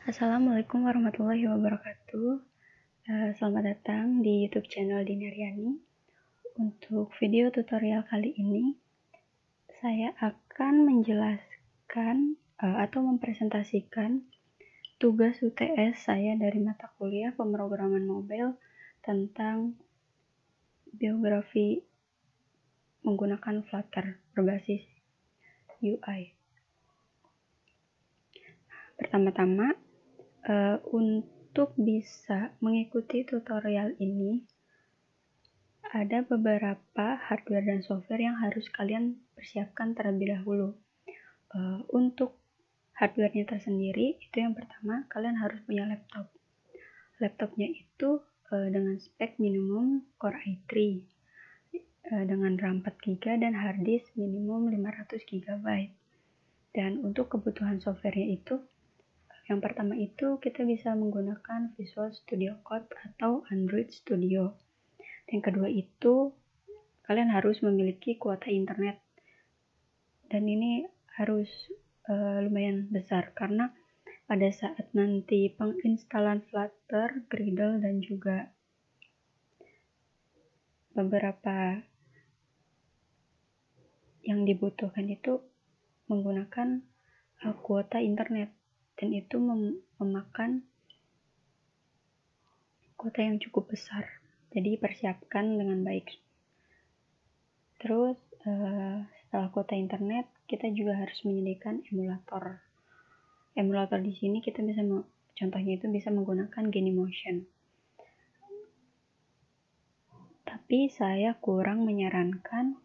Assalamualaikum warahmatullahi wabarakatuh. Selamat datang di YouTube channel Dini Aryani. Untuk video tutorial kali ini, saya akan menjelaskan atau mempresentasikan tugas UTS saya dari mata kuliah pemrograman mobile tentang biografi menggunakan Flutter berbasis UI. Pertama-tama, untuk bisa mengikuti tutorial ini, ada beberapa hardware dan software yang harus kalian persiapkan terlebih dahulu. Untuk hardware-nya tersendiri, itu yang pertama, kalian harus punya laptop. Laptopnya itu dengan spek minimum Core i3, dengan RAM 4GB dan hard disk minimum 500GB. Dan untuk kebutuhan software-nya itu, yang pertama itu kita bisa menggunakan Visual Studio Code atau Android Studio. Yang kedua itu kalian harus memiliki kuota internet, dan ini harus lumayan besar karena pada saat nanti penginstalan Flutter, Gradle, dan juga beberapa yang dibutuhkan itu menggunakan kuota internet, dan itu memakan kuota yang cukup besar. Jadi persiapkan dengan baik. Terus setelah kuota internet, kita juga harus menyediakan emulator. Emulator di sini kita bisa contohnya itu bisa menggunakan Genymotion. Tapi saya kurang menyarankan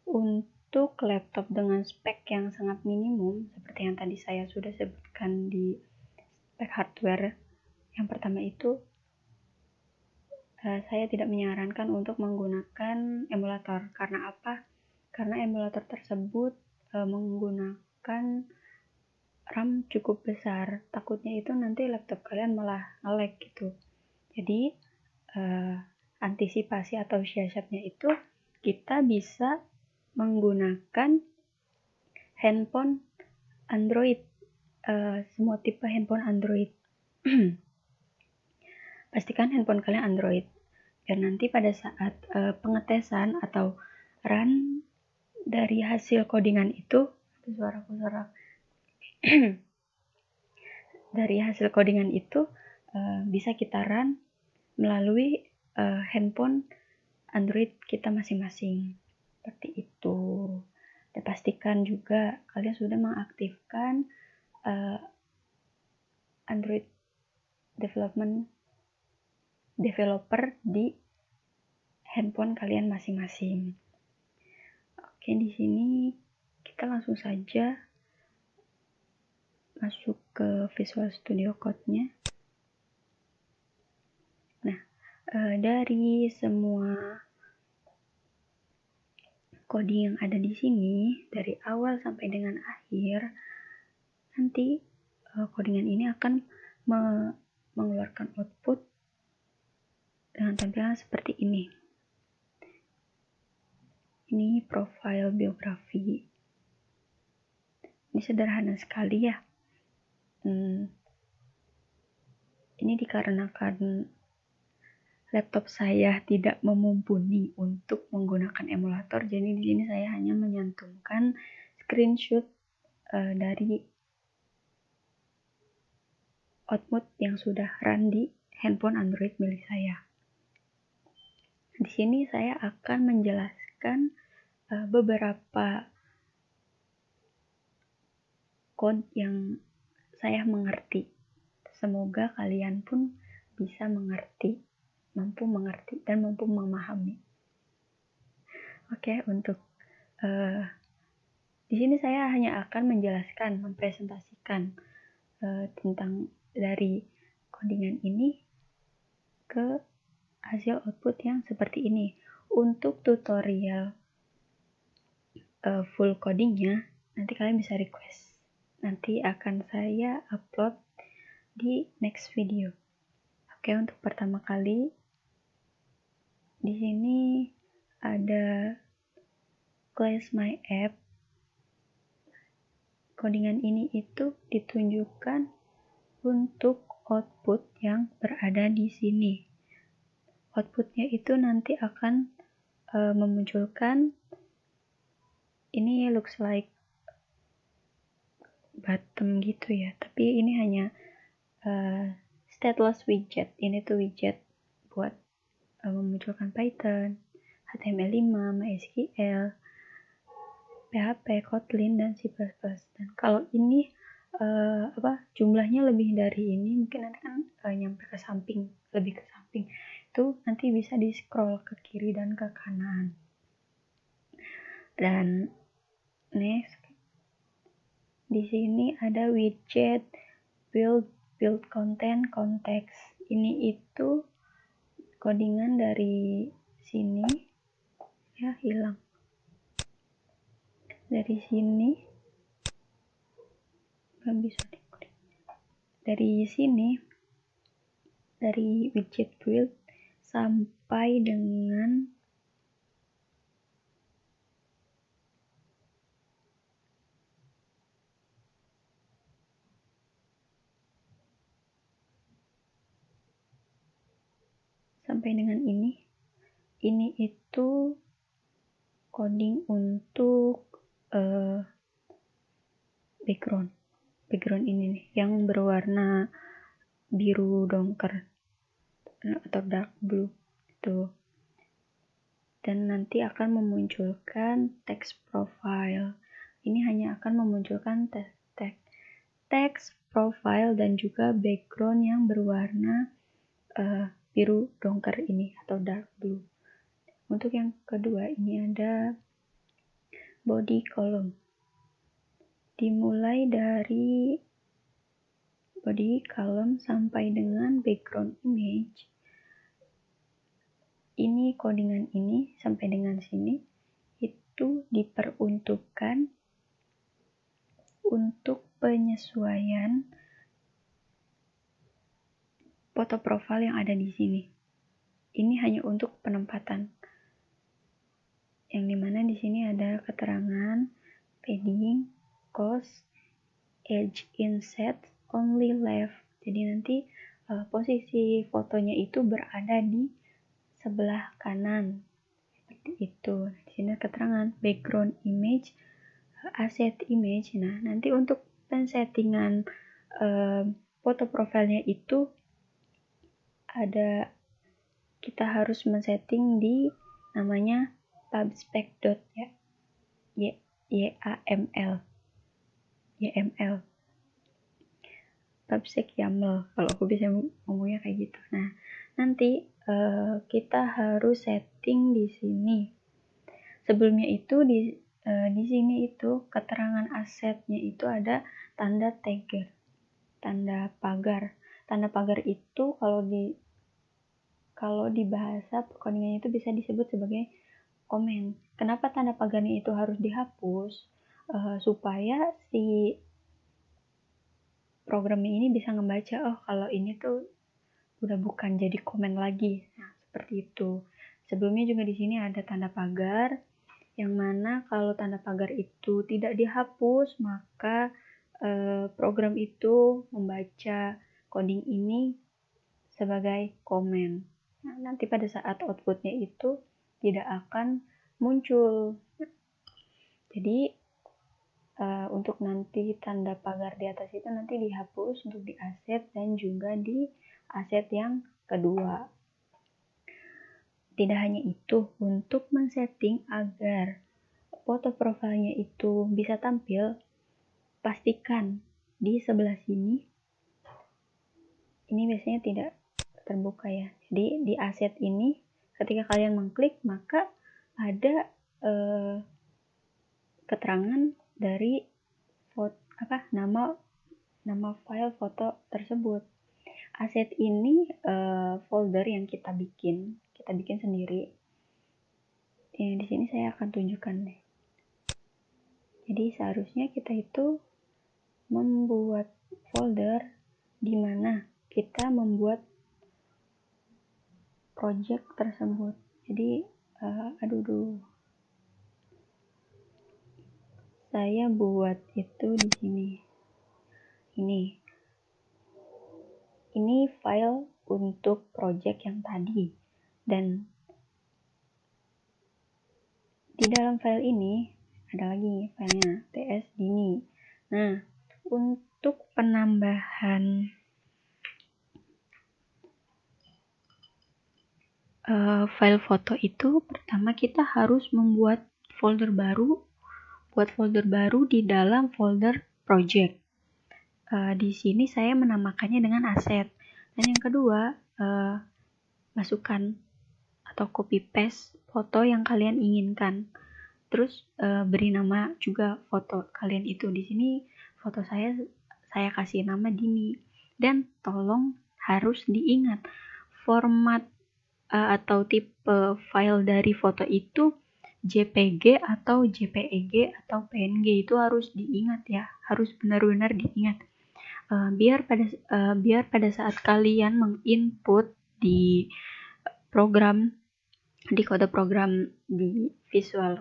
untuk laptop dengan spek yang sangat minimum seperti yang tadi saya sudah sebutkan di spek hardware. Yang pertama itu saya tidak menyarankan untuk menggunakan emulator. Karena apa? Karena emulator tersebut menggunakan RAM cukup besar. Takutnya itu nanti laptop kalian malah nge-lag gitu. Jadi antisipasi atau siasatnya itu kita bisa menggunakan handphone Android, semua tipe handphone Android. Pastikan handphone kalian Android, biar nanti pada saat pengetesan atau run dari hasil codingan itu, dari hasil codingan itu bisa kita run melalui handphone Android kita masing-masing. Seperti itu. Dan pastikan juga kalian sudah mengaktifkan Android developer di handphone kalian masing-masing. Oke, di sini kita langsung saja masuk ke Visual Studio Code-nya. Nah, dari semua coding yang ada di sini, dari awal sampai dengan akhir, nanti codingan ini akan mengeluarkan output dengan tampilan seperti ini. Ini profil biografi. Ini sederhana sekali ya. Ini dikarenakan laptop saya tidak memumpuni untuk menggunakan emulator, jadi di sini saya hanya menyantumkan screenshot dari output yang sudah run di handphone Android milik saya. Di sini saya akan menjelaskan beberapa code yang saya mengerti. Semoga kalian pun bisa mengerti, mampu mengerti, dan mampu memahami. Oke, untuk di sini saya hanya akan menjelaskan, mempresentasikan tentang dari codingan ini ke hasil output yang seperti ini. Untuk tutorial full codingnya nanti kalian bisa request. Nanti akan saya upload di next video. Oke, untuk pertama kali di sini ada class my app. Codingan ini itu ditunjukkan untuk output yang berada di sini. Outputnya itu nanti akan memunculkan, ini looks like bottom gitu ya, tapi ini hanya stateless widget. Ini tuh widget buat memunculkan Python, HTML5, MySQL, PHP, Kotlin, dan C++. Dan kalau ini jumlahnya lebih dari ini, mungkin nanti kan nyampe ke samping, lebih ke samping. Itu nanti bisa di scroll ke kiri dan ke kanan. Dan next, di sini ada widget build content context. Ini itu codingan dari sini ya, hilang dari sini, nggak bisa diklik. Dari sini, dari widget build sampai dengan ini itu coding untuk background ini nih, yang berwarna biru dongker atau dark blue itu. Dan nanti akan memunculkan text profile. Ini hanya akan memunculkan text profile dan juga background yang berwarna biru dongker ini atau dark blue. Untuk yang kedua, ini ada body column. Dimulai dari body column sampai dengan background image. Ini codingan ini sampai dengan sini itu diperuntukkan untuk penyesuaian foto profil yang ada di sini. Ini hanya untuk penempatan. Yang dimana di sini ada keterangan padding, cost, edge inset, only left. Jadi nanti posisi fotonya itu berada di sebelah kanan. Seperti itu. Di sini keterangan background image, asset image. Nah, nanti untuk pensettingan foto profilnya itu kita harus men-setting di namanya YAML pubspec YAML, kalau aku bisa ngomongnya kayak gitu. Nah, nanti kita harus setting di sini. Sebelumnya itu di sini itu keterangan asetnya itu ada tanda tagger, tanda pagar. Tanda pagar itu kalau di bahasa codingannya itu bisa disebut sebagai komen. Kenapa tanda pagarnya itu harus dihapus? Supaya si programnya ini bisa ngebaca, kalau ini tuh udah bukan jadi komen lagi. Nah, seperti itu. Sebelumnya juga di sini ada tanda pagar, yang mana kalau tanda pagar itu tidak dihapus, maka program itu membaca coding ini sebagai komen. Nah, nanti pada saat outputnya itu tidak akan muncul. Jadi untuk nanti tanda pagar di atas itu nanti dihapus untuk di aset dan juga di aset yang kedua. Tidak hanya itu, untuk men-setting agar foto profilnya itu bisa tampil, pastikan di sebelah sini ini biasanya tidak terbuka ya. Jadi di aset ini ketika kalian mengklik, maka ada keterangan dari nama file foto tersebut. Aset ini folder yang kita bikin sendiri. Yang di sini saya akan tunjukkan deh. Jadi seharusnya kita itu membuat folder di mana kita membuat project tersebut. Jadi saya buat itu di sini. Ini ini file untuk project yang tadi, dan di dalam file ini ada lagi filenya ts dini. Nah, untuk penambahan file foto itu, pertama kita harus membuat folder baru. Buat folder baru di dalam folder project. Di sini saya menamakannya dengan aset. Dan yang kedua, masukkan atau copy paste foto yang kalian inginkan. Terus beri nama juga foto kalian itu. Di sini foto saya kasih nama Dini. Dan tolong harus diingat format atau tipe file dari foto itu JPG atau JPEG atau PNG, itu harus diingat ya, harus benar-benar diingat. Biar pada saat kalian menginput di program, di kode program di Visual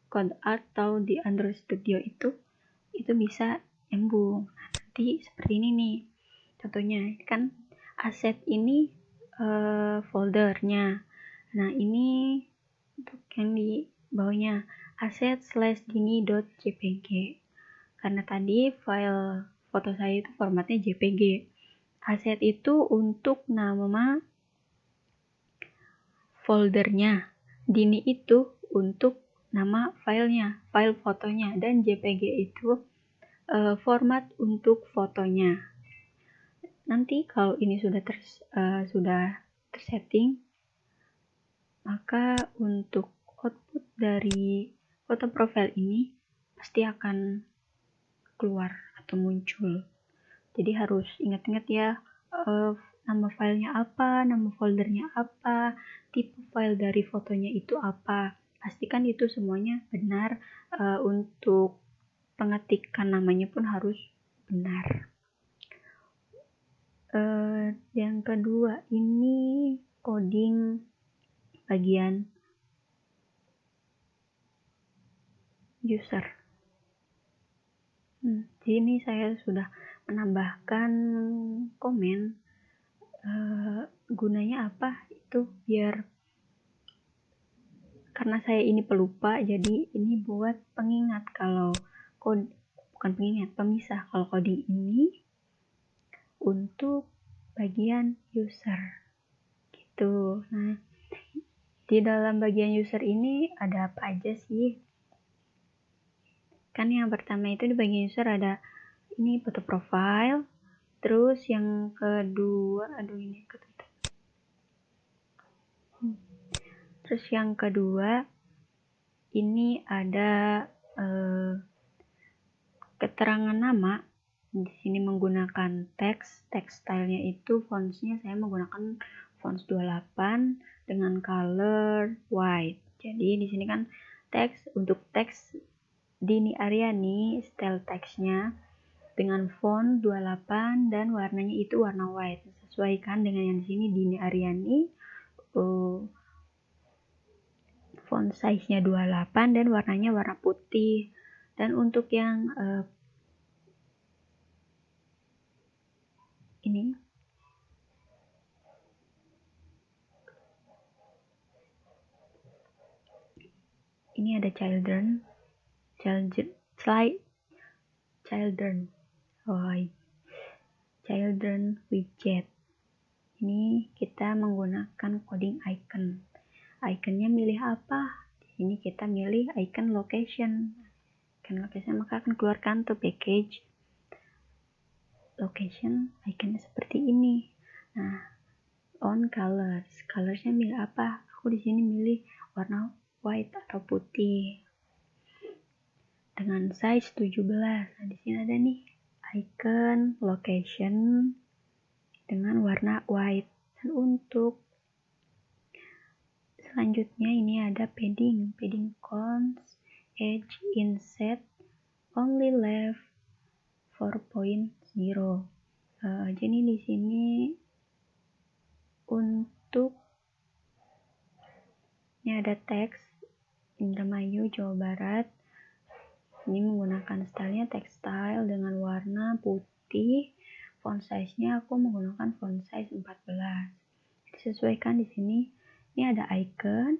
Code atau di Android Studio itu bisa nyambung. Nanti seperti ini nih contohnya, kan aset ini foldernya. Nah, ini untuk yang di bawahnya aset/dini.jpg, karena tadi file foto saya itu formatnya JPG. Aset itu untuk nama foldernya, Dini itu untuk nama filenya, file fotonya, dan JPG itu format untuk fotonya. Nanti kalau ini sudah tersetting, maka untuk output dari foto profil ini pasti akan keluar atau muncul. Jadi harus ingat-ingat ya, nama filenya apa, nama foldernya apa, tipe file dari fotonya itu apa. Pastikan itu semuanya benar. Untuk pengetikan namanya pun harus benar. Yang kedua, ini coding bagian user. Di sini saya sudah menambahkan komen. Gunanya apa? Itu biar, karena saya ini pelupa, jadi ini buat pengingat kalau pemisah kalau coding ini untuk bagian user gitu. Nah, di dalam bagian user ini ada apa aja sih? Kan yang pertama itu di bagian user ada ini foto profile, terus yang kedua terus yang kedua ini ada keterangan nama. Di sini menggunakan teks stylenya itu fontsnya saya menggunakan fonts 28 dengan color white. Jadi di sini kan untuk teks Dini Aryani, style teksnya dengan font 28 dan warnanya itu warna white. Sesuaikan dengan yang di sini Dini Aryani, font size-nya 28 dan warnanya warna putih. Dan untuk yang ini ada children widget. Ini kita menggunakan coding icon. Iconnya milih apa? Di sini kita milih icon location. Maka akan keluarkan tuh package location iconnya seperti ini. Nah, on colorsnya milih apa? Aku di sini milih warna white atau putih dengan size 17. Nah, di sini ada nih icon location dengan warna white. Dan untuk selanjutnya ini ada padding cons edge inset only left 4.0. Jadi di sini untuk ini ada teks Indramayu Jawa Barat. Ini menggunakan stylenya tekstil dengan warna putih, font size-nya aku menggunakan font size 14. Disesuaikan di sini. Ini ada icon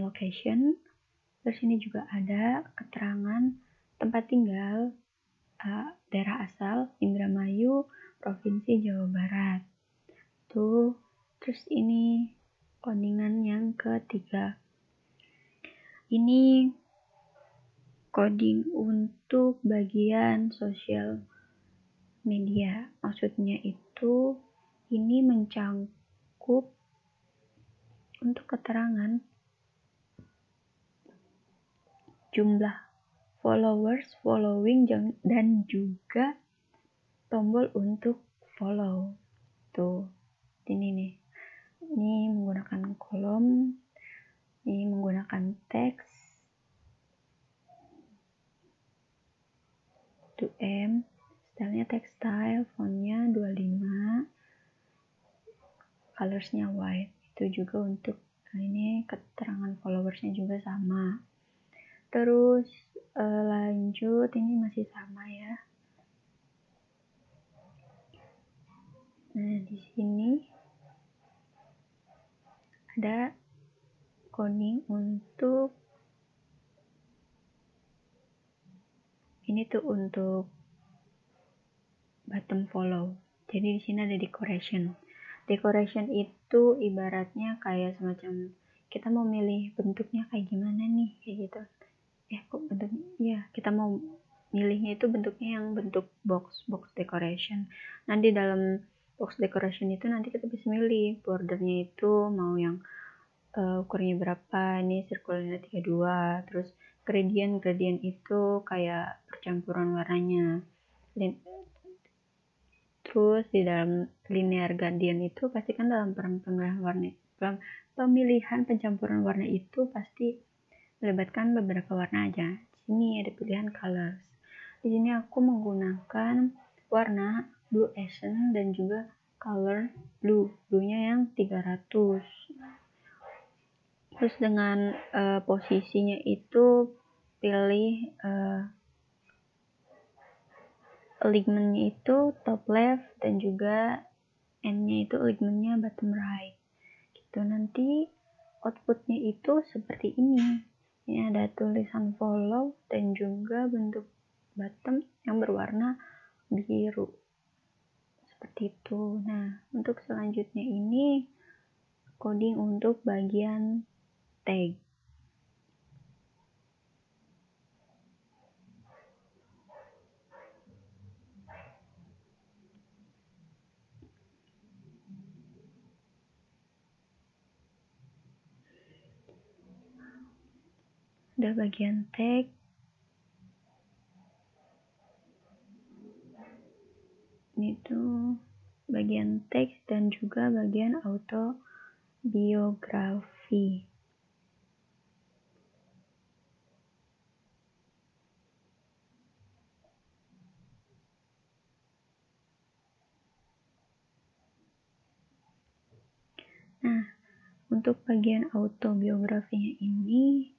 location. Terus ini juga ada keterangan tempat tinggal, daerah asal, Indramayu, Provinsi Jawa Barat. Tuh, terus ini codingan yang ketiga. Ini coding untuk bagian sosial media. Maksudnya itu ini mencangkup untuk keterangan jumlah followers, following, dan juga tombol untuk follow. Tuh, ini nih. Ini menggunakan kolom, ini menggunakan teks, 2M, stylenya textile, fontnya 25, colorsnya white. Itu juga untuk ini keterangan followersnya juga sama. Terus lanjut, ini masih sama ya. Nah, di sini ada coding untuk ini tuh untuk button follow. Jadi di sini ada decoration. Decoration itu ibaratnya kayak semacam kita mau milih bentuknya kayak gimana nih, kayak gitu. Kok bentuknya? Ya, kita mau milihnya itu bentuknya yang bentuk box decoration. Nanti dalam box decoration itu nanti kita bisa milih bordernya itu mau yang ukurnya berapa. Ini circle-nya 32. Terus gradient itu kayak percampuran warnanya. Terus di dalam linear gradient itu pasti kan dalam pemilihan pencampuran warna itu pasti melibatkan beberapa warna aja. Di sini ada pilihan colors. Di sini aku menggunakan warna blue essence dan juga color blue. Blue-nya yang 300. Terus dengan posisinya itu pilih alignment-nya itu top left dan juga end-nya itu alignment-nya bottom right. Gitu. Nanti output-nya itu seperti ini. Ini ada tulisan follow dan juga bentuk bottom yang berwarna biru. Seperti itu. Nah, untuk selanjutnya ini coding untuk bagian tag. Ada bagian tag, ini tuh bagian teks dan juga bagian autobiografi. Nah, untuk bagian autobiografinya ini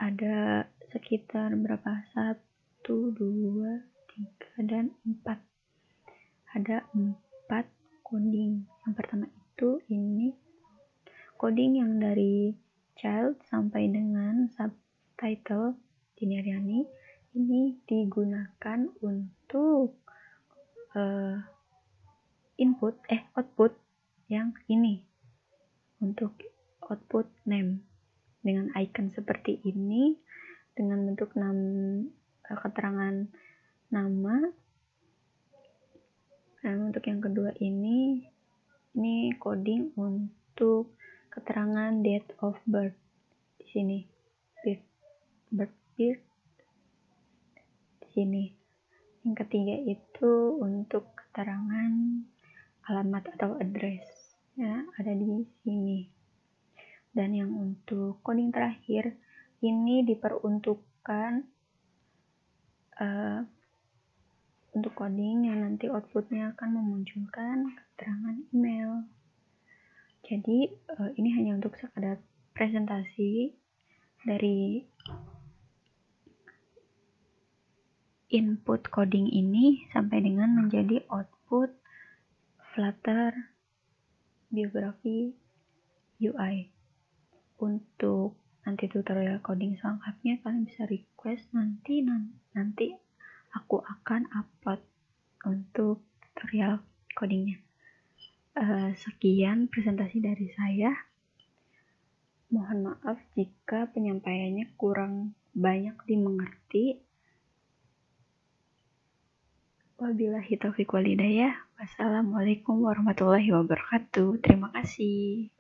ada sekitar berapa? 1, 2, 3, dan 4. Ada 4 coding. Yang pertama itu ini coding yang dari child sampai dengan subtitle Dini Aryani ini digunakan untuk output yang ini, untuk output name dengan icon seperti ini dengan bentuk keterangan nama. Dan untuk yang kedua ini coding untuk keterangan date of birth di sini, birth di sini. Yang ketiga itu untuk keterangan alamat atau address ya, ada di sini. Dan yang untuk coding terakhir ini diperuntukkan untuk coding yang nanti outputnya akan memunculkan keterangan email. Jadi ini hanya untuk sekadar presentasi dari input coding ini sampai dengan menjadi output Flutter Biography UI. Untuk nanti tutorial coding selengkapnya kalian bisa request nanti aku akan upload untuk tutorial codingnya. Sekian presentasi dari saya. Mohon maaf jika penyampaiannya kurang banyak dimengerti. Wabillahi taufiq walhidayah. Wassalamualaikum warahmatullahi wabarakatuh. Terima kasih.